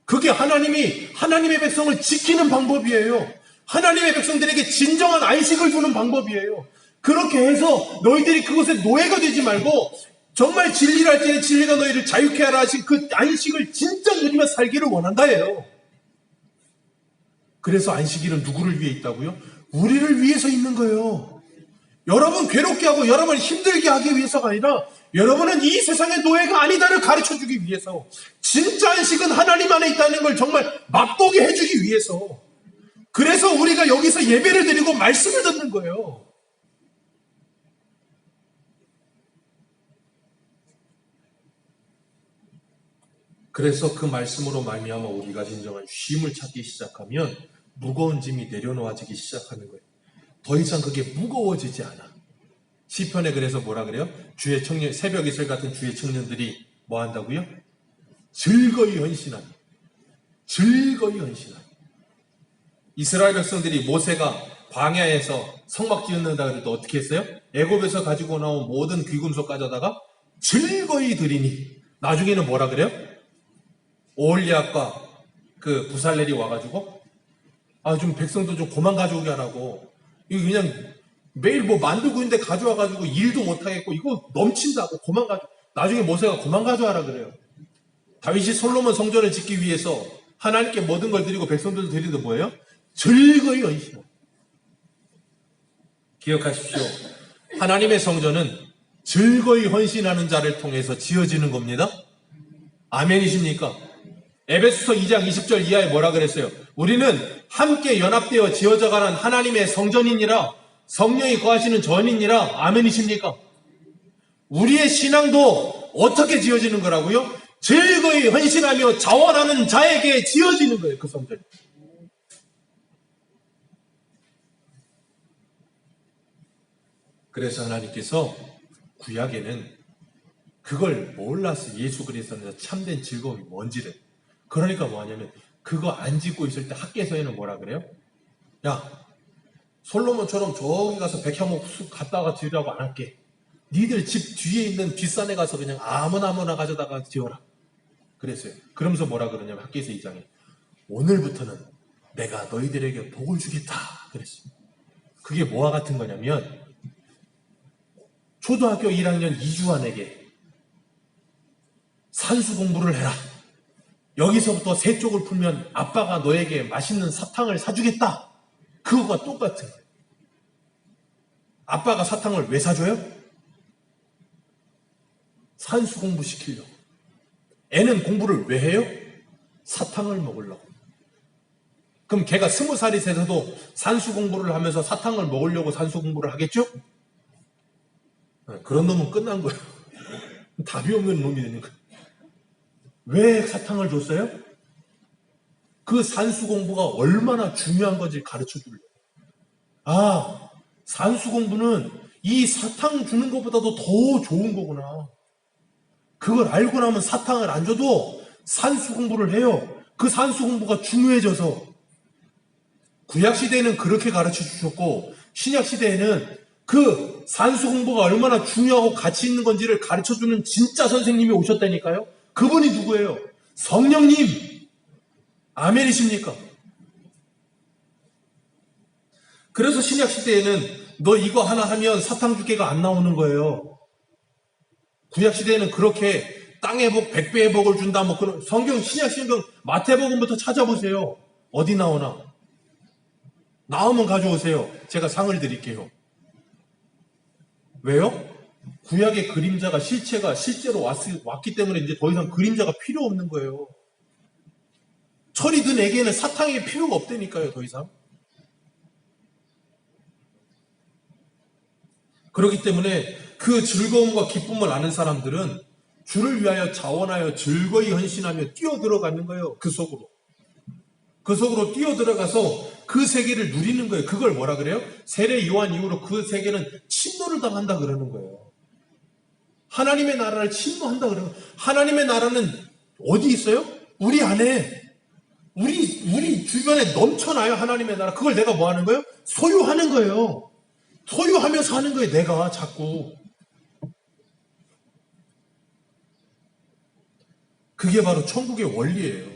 그게 하나님의 백성을 지키는 방법이에요. 하나님의 백성들에게 진정한 안식을 주는 방법이에요. 그렇게 해서 너희들이 그것에 노예가 되지 말고 정말 진리를 할 때는 진리가 너희를 자유케 하라 하신 그 안식을 진짜 누리며 살기를 원한다예요. 그래서 안식일은 누구를 위해 있다고요? 우리를 위해서 있는 거예요. 여러분 괴롭게 하고 여러분 힘들게 하기 위해서가 아니라 여러분은 이 세상의 노예가 아니다를 가르쳐주기 위해서, 진짜 안식은 하나님 안에 있다는 걸 정말 맛보게 해주기 위해서. 그래서 우리가 여기서 예배를 드리고 말씀을 듣는 거예요. 그래서 그 말씀으로 말미암아 우리가 진정한 쉼을 찾기 시작하면 무거운 짐이 내려놓아지기 시작하는 거예요. 더 이상 그게 무거워지지 않아. 시편에 그래서 뭐라 그래요? 주의 청년, 새벽 이슬 같은 주의 청년들이 뭐 한다고요? 즐거이 헌신하니. 즐거이 헌신하니. 이스라엘 백성들이 모세가 광야에서 성막 지었는다 그래도 어떻게 했어요? 애굽에서 가지고 나온 모든 귀금속 가져다가 즐거이 드리니. 나중에는 뭐라 그래요? 오홀리압과 그 부살렐이 와가지고 좀 백성도 좀 그만 가져오게 하라고. 이거 그냥 매일 뭐 만들고 있는데 가져와가지고 일도 못하겠고 이거 넘친다고 그만 가져. 나중에 모세가 그만 가져와라 그래요. 다윗이 솔로몬 성전을 짓기 위해서 하나님께 모든 걸 드리고 백성들도 드리는데 뭐예요? 즐거이 헌신하라. 기억하십시오. 하나님의 성전은 즐거이 헌신하는 자를 통해서 지어지는 겁니다. 아멘이십니까? 에베소서 2장 20절 이하에 뭐라 그랬어요? 우리는 함께 연합되어 지어져가는 하나님의 성전이니라. 성령이 거하시는 전이니라. 아멘이십니까? 우리의 신앙도 어떻게 지어지는 거라고요? 즐거이 헌신하며 자원하는 자에게 지어지는 거예요. 그 성전. 그래서 하나님께서 구약에는 그걸 몰라서 예수 그리스도는 참된 즐거움이 뭔지를. 그러니까 뭐하냐면 그거 안 짓고 있을 때 학계서에는 뭐라 그래요? 야, 솔로몬처럼 저기 가서 백향목 쑥 갖다가 지으라고 안 할게. 니들 집 뒤에 있는 뒷산에 가서 그냥 아무나 가져다가 지어라. 그랬어요. 그러면서 뭐라 그러냐면 학계서 2장에 오늘부터는 내가 너희들에게 복을 주겠다 그랬어요. 그게 뭐와 같은 거냐면 초등학교 1학년 이주환에게 산수 공부를 해라. 여기서부터 세 쪽을 풀면 아빠가 너에게 맛있는 사탕을 사주겠다. 그거가 똑같은 거예요. 아빠가 사탕을 왜 사줘요? 산수 공부 시키려고. 애는 공부를 왜 해요? 사탕을 먹으려고. 그럼 걔가 20살이 돼서도 산수 공부를 하면서 사탕을 먹으려고 산수 공부를 하겠죠? 그런 놈은 끝난 거예요. 답이 없는 놈이 되는 거예요. 왜 사탕을 줬어요? 그 산수 공부가 얼마나 중요한 건지 가르쳐 주려고. 아, 산수 공부는 이 사탕 주는 것보다도 더 좋은 거구나. 그걸 알고 나면 사탕을 안 줘도 산수 공부를 해요. 그 산수 공부가 중요해져서. 구약시대에는 그렇게 가르쳐 주셨고, 신약시대에는 그 산수 공부가 얼마나 중요하고 가치 있는 건지를 가르쳐 주는 진짜 선생님이 오셨다니까요. 그분이 누구예요? 성령님. 아멘이십니까? 그래서 신약시대에는 너 이거 하나 하면 사탕 주개가 안 나오는 거예요. 구약시대에는 그렇게 땅의 복, 백배의 복을 준다. 뭐 그런 성경, 신약신경 마태복음부터 찾아보세요. 어디 나오나? 나오면 가져오세요. 제가 상을 드릴게요. 왜요? 구약의 그림자가 실체가 실제로 왔기 때문에 이제 더 이상 그림자가 필요 없는 거예요. 철이 든 애기에는 사탕이 필요가 없다니까요, 더 이상. 그렇기 때문에 그 즐거움과 기쁨을 아는 사람들은 주를 위하여 자원하여 즐거이 헌신하며 뛰어들어가는 거예요. 그 속으로. 그 속으로 뛰어들어가서 그 세계를 누리는 거예요. 그걸 뭐라 그래요? 세례 요한 이후로 그 세계는 침노를 당한다 그러는 거예요. 하나님의 나라를 침노한다 그러는 거예요. 하나님의 나라는 어디 있어요? 우리 안에. 우리 주변에 넘쳐나요. 하나님의 나라. 그걸 내가 뭐 하는 거예요? 소유하는 거예요. 소유하면서 하는 거예요. 내가 자꾸. 그게 바로 천국의 원리예요.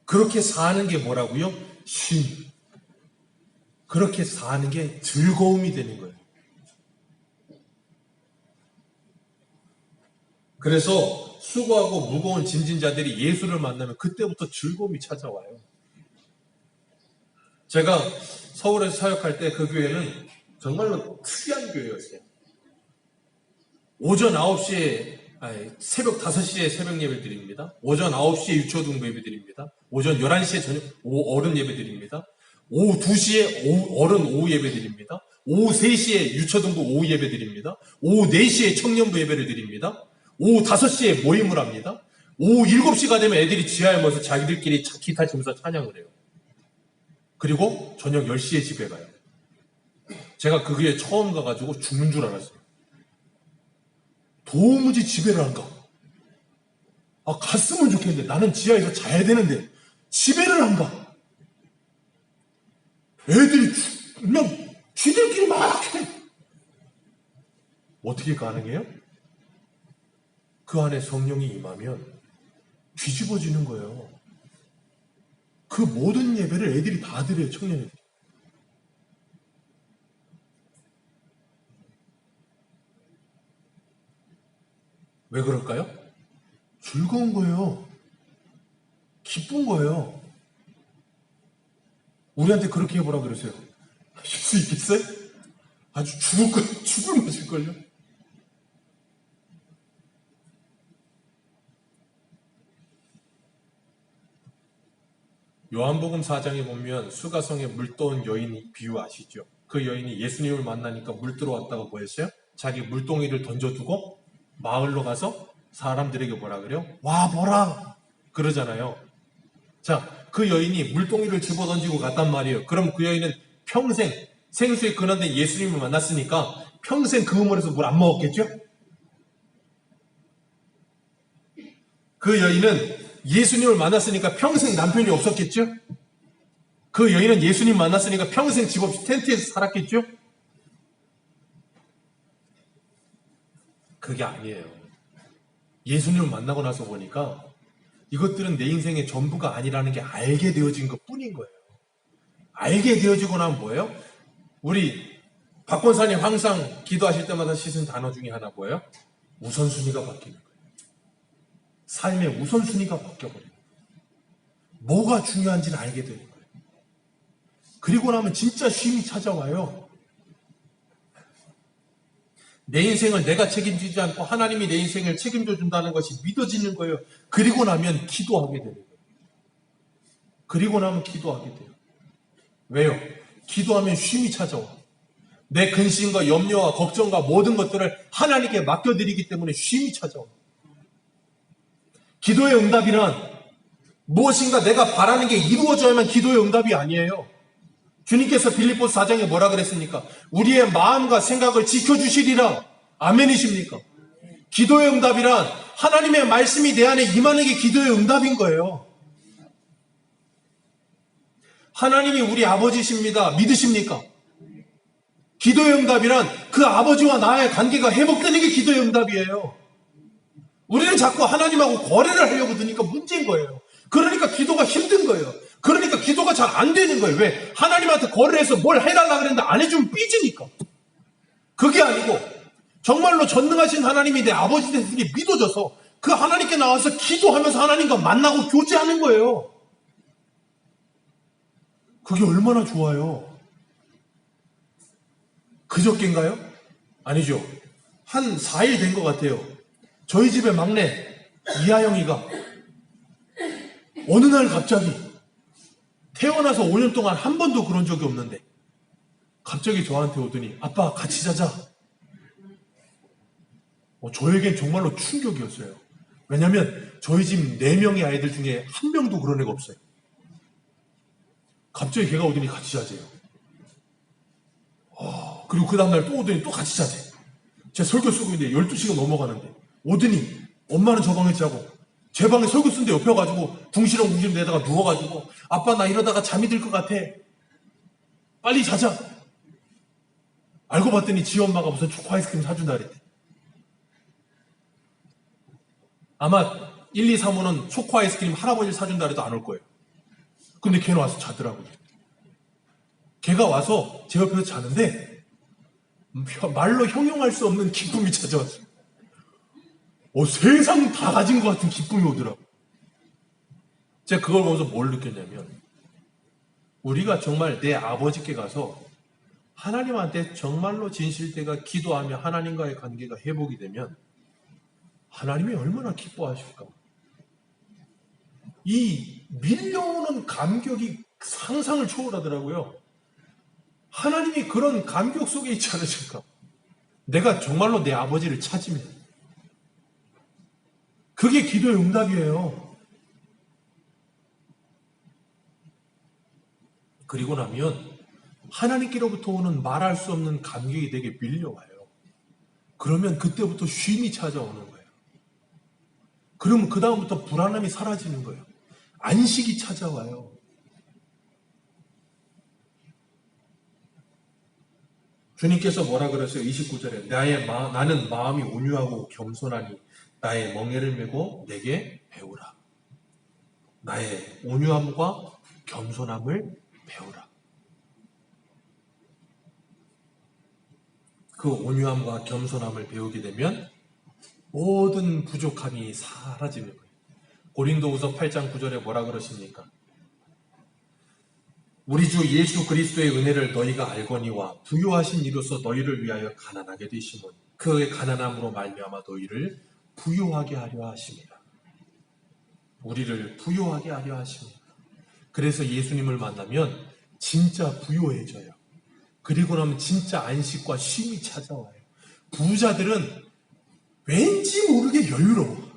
그렇게 사는 게 뭐라고요? 쉼. 그렇게 사는 게 즐거움이 되는 거예요. 그래서 수고하고 무거운 짐진 자들이 예수를 만나면 그때부터 즐거움이 찾아와요. 제가 서울에서 사역할 때 그 교회는 정말로 특이한 교회였어요. 오전 9시에 새벽 5시에 새벽 예배 드립니다. 오전 9시에 유초등 예배 드립니다. 오전 11시에 저녁 어른 예배 드립니다. 오후 2시에 어른 오후 예배 드립니다. 오후 3시에 유초등부 오후 예배 드립니다. 오후 4시에 청년부 예배를 드립니다. 오후 5시에 모임을 합니다. 오후 7시가 되면 애들이 지하에 모여서 자기들끼리 기타 치면서 찬양을 해요. 그리고 저녁 10시에 집에 가요. 제가 그 교회에 처음 가가지고 죽는 줄 알았어요. 도무지 집에를 안 가. 갔으면 좋겠는데 나는 지하에서 자야 되는데 집에를 안 가. 애들이 그냥 쥐들끼리 막 해. 어떻게 가능해요? 그 안에 성령이 임하면 뒤집어지는 거예요. 그 모든 예배를 애들이 다 드려요. 청년애들이. 왜 그럴까요? 즐거운 거예요. 기쁜 거예요. 우리한테 그렇게 해보라 그러세요. 하실 수 있겠어요? 아주 죽을 맛일걸요? 요한복음 4장에 보면 수가성에 물 떠온 여인 비유 아시죠? 그 여인이 예수님을 만나니까 물 들어왔다가 뭐 했어요? 자기 물동이를 던져두고 마을로 가서 사람들에게 뭐라 그래요? 와 보라 그러잖아요. 자, 그 여인이 물동이를 집어던지고 갔단 말이에요. 그럼 그 여인은 평생 생수의 근원된 예수님을 만났으니까 평생 그 우물에서 물 안 먹었겠죠? 그 여인은 예수님을 만났으니까 평생 남편이 없었겠죠? 그 여인은 예수님 만났으니까 평생 집 없이 텐트에서 살았겠죠? 그게 아니에요. 예수님을 만나고 나서 보니까 이것들은 내 인생의 전부가 아니라는 게 알게 되어진 것 뿐인 거예요. 알게 되어지고 나면 뭐예요? 우리 박 권사님 항상 기도하실 때마다 씻은 단어 중에 하나 뭐예요? 우선순위가 바뀌는 거예요. 삶의 우선순위가 바뀌어버려요. 뭐가 중요한지는 알게 되는 거예요. 그리고 나면 진짜 쉼이 찾아와요. 내 인생을 내가 책임지지 않고 하나님이 내 인생을 책임져 준다는 것이 믿어지는 거예요. 그리고 나면 기도하게 되는 거예요. 그리고 나면 기도하게 돼요. 왜요? 기도하면 쉼이 찾아와. 내 근심과 염려와 걱정과 모든 것들을 하나님께 맡겨드리기 때문에 쉼이 찾아와. 기도의 응답이란 무엇인가 내가 바라는 게 이루어져야만 기도의 응답이 아니에요. 주님께서 빌립보서 4장에 뭐라 그랬습니까? 우리의 마음과 생각을 지켜주시리라. 아멘이십니까? 기도의 응답이란 하나님의 말씀이 내 안에 임하는 게 기도의 응답인 거예요. 하나님이 우리 아버지십니다. 믿으십니까? 기도의 응답이란 그 아버지와 나의 관계가 회복되는 게 기도의 응답이에요. 우리는 자꾸 하나님하고 거래를 하려고 드니까 문제인 거예요. 그러니까 기도가 힘든 거예요. 그러니까 기도가 잘 안 되는 거예요. 왜? 하나님한테 거래를 해서 뭘 해달라 그랬는데 안 해주면 삐지니까. 그게 아니고 정말로 전능하신 하나님이 내 아버지 되는 게 믿어져서 그 하나님께 나와서 기도하면서 하나님과 만나고 교제하는 거예요. 그게 얼마나 좋아요. 그저께인가요? 아니죠. 한 4일 된 것 같아요. 저희 집의 막내 이하영이가 어느 날 갑자기 태어나서 5년 동안 한 번도 그런 적이 없는데 갑자기 저한테 오더니 아빠 같이 자자. 저에겐 정말로 충격이었어요. 왜냐하면 저희 집 4명의 아이들 중에 한 명도 그런 애가 없어요. 갑자기 걔가 오더니 같이 자재요. 그리고 그 다음날 또 오더니 또 같이 자재. 제가 설교 쓰고 있는데 12시가 넘어가는데 오더니 엄마는 저 방에 자고 제 방에 설교 쓰는데 옆에 가지고 궁시렁궁시렁 대다가 누워가지고 아빠 나 이러다가 잠이 들 것 같아. 빨리 자자. 알고 봤더니 지 엄마가 무슨 초코 아이스크림 사준다 그랬대. 아마 1, 2, 3호는 초코 아이스크림 할아버지를 사준다 그래도 안 올 거예요. 근데 걔는 와서 자더라고요. 걔가 와서 제 옆에서 자는데 말로 형용할 수 없는 기쁨이 찾아왔어요. 세상 다 가진 것 같은 기쁨이 오더라고요. 제가 그걸 보면서 뭘 느꼈냐면 우리가 정말 내 아버지께 가서 하나님한테 정말로 진실되가 기도하며 하나님과의 관계가 회복이 되면 하나님이 얼마나 기뻐하실까. 이 밀려오는 감격이 상상을 초월하더라고요. 하나님이 그런 감격 속에 있지 않으실까. 내가 정말로 내 아버지를 찾으면 그게 기도의 응답이에요. 그리고 나면 하나님께로부터 오는 말할 수 없는 감격이 내게 밀려와요. 그러면 그때부터 쉼이 찾아오는 거예요. 그러면 그 다음부터 불안함이 사라지는 거예요. 안식이 찾아와요. 주님께서 뭐라 그랬어요? 29절에 나는 마음이 온유하고 겸손하니 나의 멍에를 메고 내게 배우라. 나의 온유함과 겸손함을 배우라. 그 온유함과 겸손함을 배우게 되면 모든 부족함이 사라지는 거예요. 고린도후서 8장 9절에 뭐라 그러십니까? 우리 주 예수 그리스도의 은혜를 너희가 알거니와 부유하신 이로써 너희를 위하여 가난하게 되시면 그의 가난함으로 말미암아 너희를 부유하게 하려 하십니다. 우리를 부유하게 하려 하십니다. 그래서 예수님을 만나면 진짜 부유해져요. 그리고 나면 진짜 안식과 쉼이 찾아와요. 부자들은 왠지 모르게 여유로워.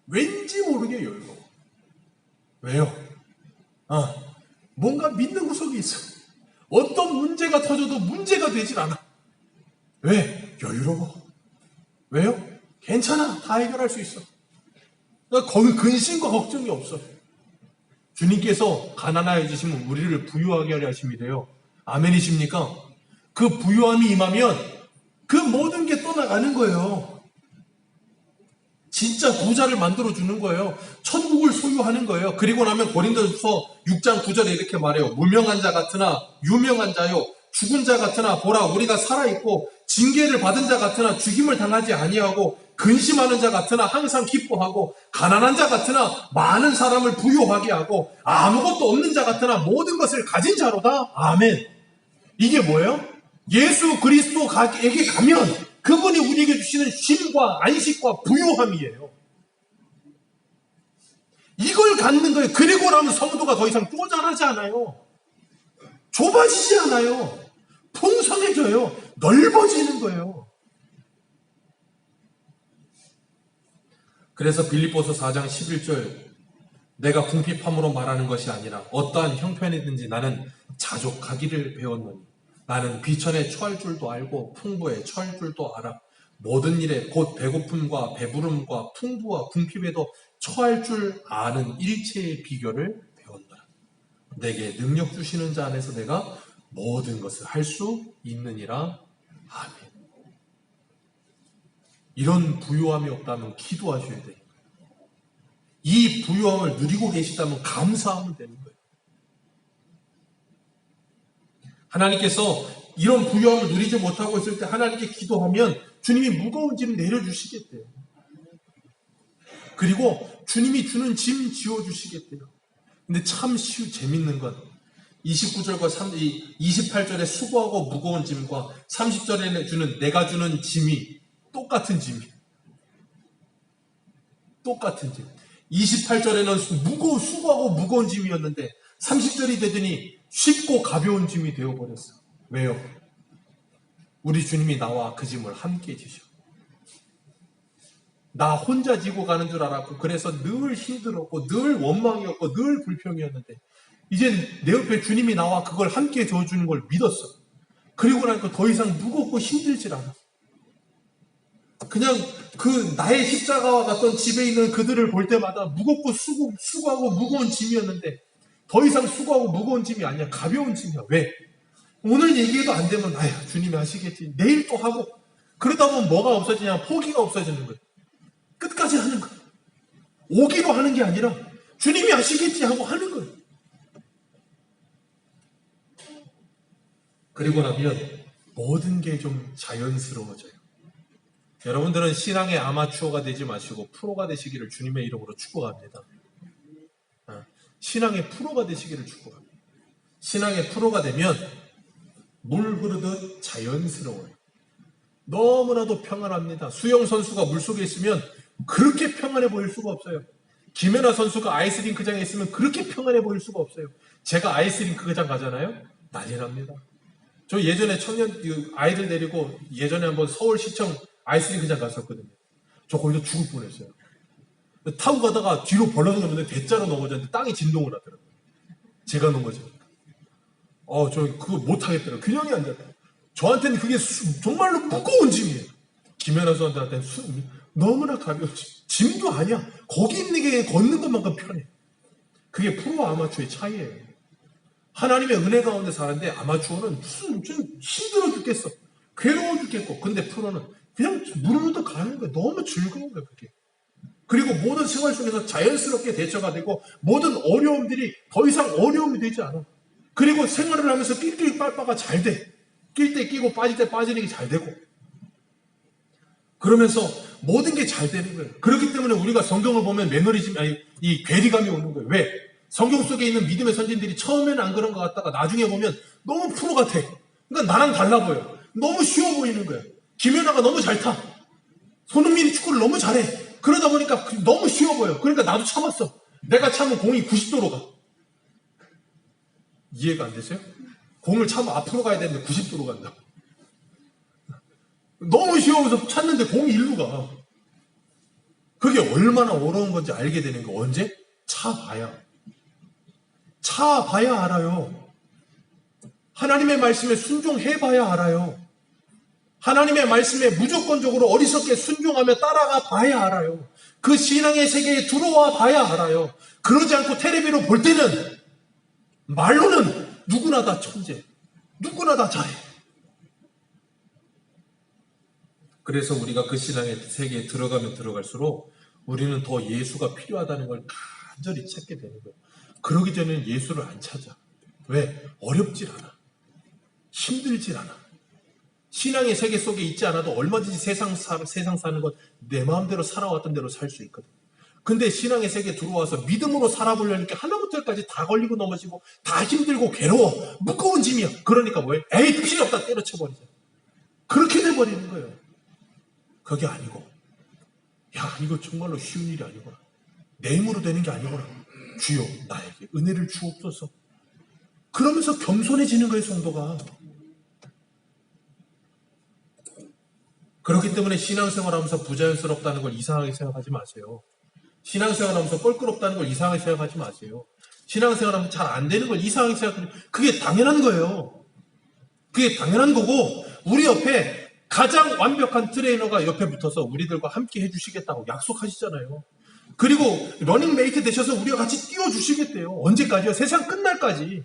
왠지 모르게 여유로워. 왜요? 뭔가 믿는 구석이 있어. 어떤 문제가 터져도 문제가 되질 않아. 왜? 여유로워. 왜요? 괜찮아. 다 해결할 수 있어. 거기 근심과 걱정이 없어. 주님께서 가난하게 해주시면 우리를 부유하게 하려 하심이래요. 아멘이십니까? 그 부유함이 임하면 그 모든 게 떠나가는 거예요. 진짜 부자를 만들어주는 거예요. 천국을 소유하는 거예요. 그리고 나면 고린도서 6장 9절에 이렇게 말해요. 무명한 자 같으나 유명한 자요. 죽은 자 같으나 보라 우리가 살아있고 징계를 받은 자 같으나 죽임을 당하지 아니하고 근심하는 자 같으나 항상 기뻐하고 가난한 자 같으나 많은 사람을 부유하게 하고 아무것도 없는 자 같으나 모든 것을 가진 자로다. 아멘. 이게 뭐예요? 예수 그리스도에게 가면 그분이 우리에게 주시는 쉼과 안식과 부유함이에요. 이걸 갖는 거예요. 그리고 나면 성도가 더 이상 쪼잔하지 않아요. 좁아지지 않아요. 풍성해져요. 넓어지는 거예요. 그래서 빌립보서 4장 11절 내가 궁핍함으로 말하는 것이 아니라 어떠한 형편이든지 나는 자족하기를 배웠노니 나는 비천에 처할 줄도 알고 풍부에 처할 줄도 알아 모든 일에 곧 배고픔과 배부름과 풍부와 궁핍에도 처할 줄 아는 일체의 비결을 배웠노라. 내게 능력 주시는 자 안에서 내가 모든 것을 할 수 있느니라. 아멘. 이런 부유함이 없다면 기도하셔야 돼요. 이 부유함을 누리고 계시다면 감사하면 되는 거예요. 하나님께서 이런 부유함을 누리지 못하고 있을 때 하나님께 기도하면 주님이 무거운 짐 내려주시겠대요. 그리고 주님이 주는 짐 지워주시겠대요. 근데 참 재밌는 건 29절과 28절에 수고하고 무거운 짐과 30절에 주는 내가 주는 짐이 똑같은 짐이에요. 똑같은 짐. 28절에는 수고하고 무거운 짐이었는데 30절이 되더니 쉽고 가벼운 짐이 되어버렸어. 왜요? 우리 주님이 나와 그 짐을 함께 지셔. 나 혼자 지고 가는 줄 알았고 그래서 늘 힘들었고 늘 원망이었고 늘 불평이었는데 이제 내 옆에 주님이 나와 그걸 함께 져주는 걸 믿었어. 그리고 나니까 더 이상 무겁고 힘들질 않아. 그냥 그 나의 십자가와 같던 집에 있는 그들을 볼 때마다 무겁고 수고하고 무거운 짐이었는데 더 이상 수고하고 무거운 짐이 아니야. 가벼운 짐이야. 왜? 오늘 얘기해도 안 되면 아휴 주님이 하시겠지. 내일 또 하고 그러다 보면 뭐가 없어지냐? 포기가 없어지는 거야. 끝까지 하는 거야. 오기로 하는 게 아니라 주님이 하시겠지 하고 하는 거야. 그리고 나면 모든 게 좀 자연스러워져요. 여러분들은 신앙의 아마추어가 되지 마시고 프로가 되시기를 주님의 이름으로 축복합니다. 신앙의 프로가 되시기를 축복합니다. 신앙의 프로가 되면 물 흐르듯 자연스러워요. 너무나도 평안합니다. 수영 선수가 물속에 있으면 그렇게 평안해 보일 수가 없어요. 김연아 선수가 아이스링크장에 있으면 그렇게 평안해 보일 수가 없어요. 제가 아이스링크장 가잖아요. 난리 납니다. 저 예전에 아이들 데리고 예전에 한번 서울시청 아이스링크장 갔었거든요. 저 거기서 죽을 뻔했어요. 타고 가다가 뒤로 벌러서 갔는데 대자로 넘어졌는데 땅이 진동을 하더라고요. 제가 넘어지니까. 저 그거 못하겠더라고요. 균형이 안 잡아요. 저한테는 그게 정말로 무거운 짐이에요. 김연아 선수한테는 너무나 가벼운 짐. 짐도 아니야. 거기 있는 게 걷는 것만큼 편해. 그게 프로와 아마추어의 차이예요. 하나님의 은혜 가운데 사는데 아마추어는 무슨 힘들어 죽겠어. 괴로워 죽겠고. 근데 프로는 그냥 물으면서 가는 거예요. 너무 즐거운 거예요. 그게. 그리고 모든 생활 속에서 자연스럽게 대처가 되고 모든 어려움들이 더 이상 어려움이 되지 않아. 그리고 생활을 하면서 낄낄 빨빠가 잘 돼. 낄 때 끼고 빠질 때 빠지는 게 잘 되고. 그러면서 모든 게 잘 되는 거예요. 그렇기 때문에 우리가 성경을 보면 이 괴리감이 오는 거예요. 왜? 성경 속에 있는 믿음의 선진들이 처음에는 안 그런 것 같다가 나중에 보면 너무 프로 같아. 그러니까 나랑 달라 보여. 너무 쉬워 보이는 거예요. 김연아가 너무 잘 타. 손흥민이 축구를 너무 잘해. 그러다 보니까 너무 쉬워 보여. 그러니까 나도 참았어. 내가 참으면 공이 90도로 가. 이해가 안 되세요? 공을 차면 앞으로 가야 되는데 90도로 간다. 너무 쉬워서 찼는데 공이 일로 가. 그게 얼마나 어려운 건지 알게 되는 거 언제? 차봐야 알아요. 하나님의 말씀에 순종해봐야 알아요. 하나님의 말씀에 무조건적으로 어리석게 순종하며 따라가 봐야 알아요. 그 신앙의 세계에 들어와 봐야 알아요. 그러지 않고 텔레비로 볼 때는 말로는 누구나 다 천재, 누구나 다 잘해. 그래서 우리가 그 신앙의 세계에 들어가면 들어갈수록 우리는 더 예수가 필요하다는 걸 간절히 찾게 되는 거예요. 그러기 전에는 예수를 안 찾아. 왜? 어렵질 않아. 힘들질 않아. 신앙의 세계 속에 있지 않아도 얼마든지 세상 사는 것 내 마음대로 살아왔던 대로 살 수 있거든. 근데 신앙의 세계에 들어와서 믿음으로 살아보려니까 하나부터 열까지 다 걸리고 넘어지고 다 힘들고 괴로워. 무거운 짐이야. 그러니까 뭐예요? 에이 필요 없다 때려쳐버리자. 그렇게 돼버리는 거예요. 그게 아니고 야 이거 정말로 쉬운 일이 아니구나. 내 힘으로 되는 게 아니구나. 주여 나에게 은혜를 주옵소서. 그러면서 겸손해지는 거예요, 성도가. 그렇기 때문에 신앙생활하면서 부자연스럽다는 걸 이상하게 생각하지 마세요. 신앙생활하면서 껄끄럽다는 걸 이상하게 생각하지 마세요. 신앙생활하면서 잘 안 되는 걸 이상하게 생각하면 그게 당연한 거예요. 그게 당연한 거고 우리 옆에 가장 완벽한 트레이너가 옆에 붙어서 우리들과 함께 해주시겠다고 약속하시잖아요. 그리고 러닝메이트 되셔서 우리와 같이 뛰어주시겠대요. 언제까지요? 세상 끝날까지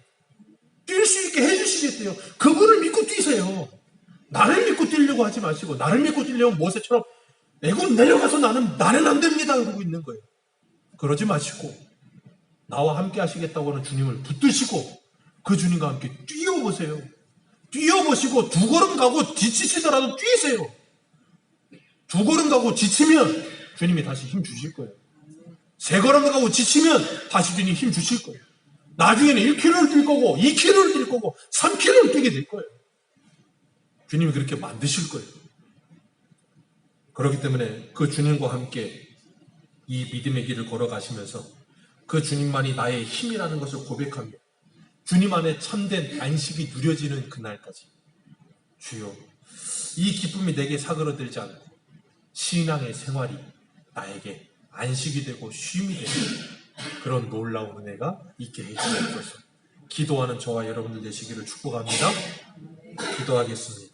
뛸 수 있게 해주시겠대요. 그분을 믿고 뛰세요. 나를 믿고 뛰려고 하지 마시고 나를 믿고 뛰려면 모세처럼 애굽 내려가서 나는 안 됩니다 그러고 있는 거예요. 그러지 마시고 나와 함께 하시겠다고 하는 주님을 붙드시고 그 주님과 함께 뛰어보세요. 뛰어보시고 두 걸음 가고 지치시더라도 뛰세요. 두 걸음 가고 지치면 주님이 다시 힘 주실 거예요. 세 걸음 가고 지치면 다시 주님이 힘 주실 거예요. 나중에는 1km를 뛸 거고 2km를 뛸 거고 3km를 뛰게 될 거예요. 주님이 그렇게 만드실 거예요. 그렇기 때문에 그 주님과 함께 이 믿음의 길을 걸어가시면서 그 주님만이 나의 힘이라는 것을 고백하며 주님 안에 참된 안식이 누려지는 그날까지 주여 이 기쁨이 내게 사그러들지 않고 신앙의 생활이 나에게 안식이 되고 쉼이 되는 그런 놀라운 은혜가 있게 해주옵소서. 기도하는 저와 여러분들 되시기를 축복합니다. 기도하겠습니다.